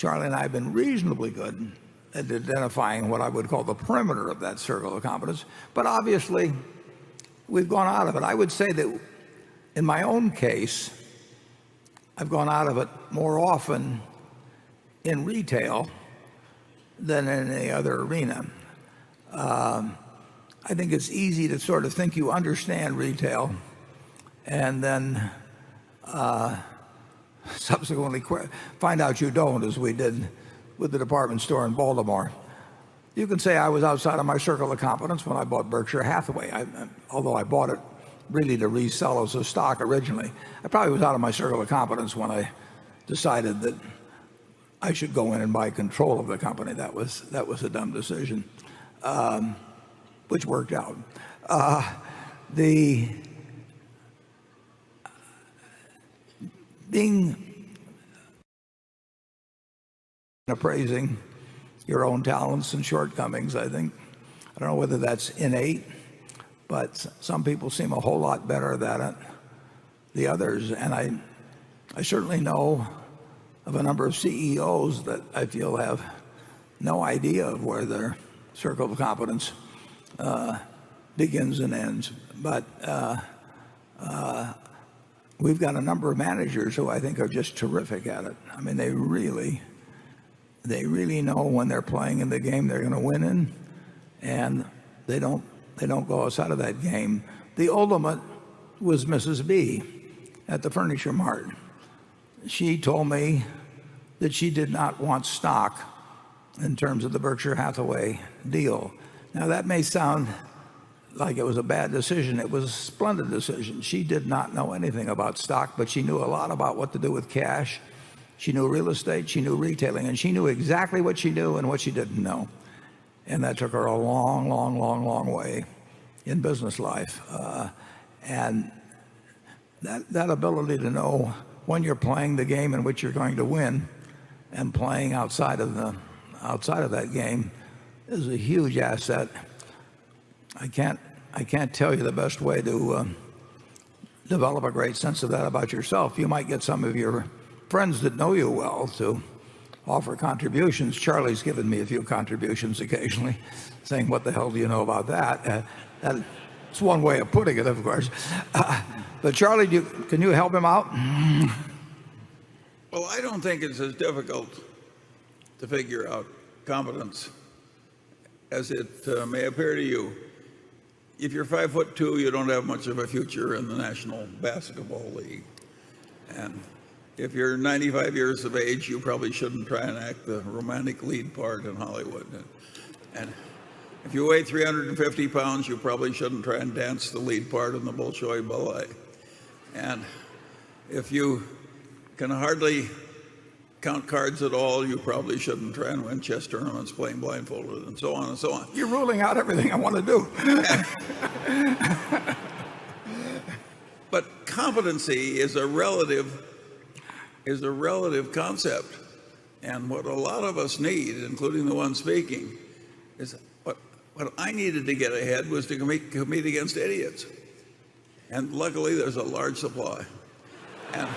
Charlie and I have been reasonably good at identifying what I would call the perimeter of that circle of competence. But obviously, we've gone out of it. I would say that in my own case, I've gone out of it more often in retail than in any other arena. I think it's easy to sort of think you understand retail and then subsequently find out you don't, as we did with the department store in Baltimore. You can say I was outside of my circle of competence when I bought Berkshire Hathaway, although I bought it really to resell as a stock originally. I probably was out of my circle of competence when I decided that I should go in and buy control of the company. That was a dumb decision, which worked out. Being appraising your own talents and shortcomings, I think. I don't know whether that's innate, but some people seem a whole lot better at it than the others. And I certainly know of a number of CEOs that I feel have no idea of where their circle of competence begins and ends. But we've got a number of managers who I think are just terrific at it. I mean, they really know when they're playing in the game they're going to win in, and they don't go outside of that game. The ultimate was Mrs. B at the Furniture Mart. She told me that she did not want stock in terms of the Berkshire Hathaway deal. Now that may sound like it was a bad decision. It was a splendid decision. She did not know anything about stock, but she knew a lot about what to do with cash. She knew real estate, she knew retailing, and she knew exactly what she knew and what she didn't know. And that took her a long way in business life. And that ability to know when you're playing the game in which you're going to win and playing outside of that game is a huge asset. I can't tell you the best way to develop a great sense of that about yourself. You might get some of your friends that know you well to offer contributions. Charlie's given me a few contributions occasionally, saying, "What the hell do you know about that?" That's one way of putting it, of course. But Charlie, can you help him out? Well, I don't think it's as difficult to figure out competence as it may appear to you. If you're 5'2", you don't have much of a future in the National Basketball League. And if you're 95 years of age, you probably shouldn't try and act the romantic lead part in Hollywood. And if you weigh 350 pounds, you probably shouldn't try and dance the lead part in the Bolshoi Ballet. And if you can hardly count cards at all, you probably shouldn't try and win chess tournaments playing blindfolded, and so on and so on. You're ruling out everything I want to do. But competency is a relative concept. And what a lot of us need, including the one speaking, is what I needed to get ahead was to compete against idiots. And luckily there's a large supply. And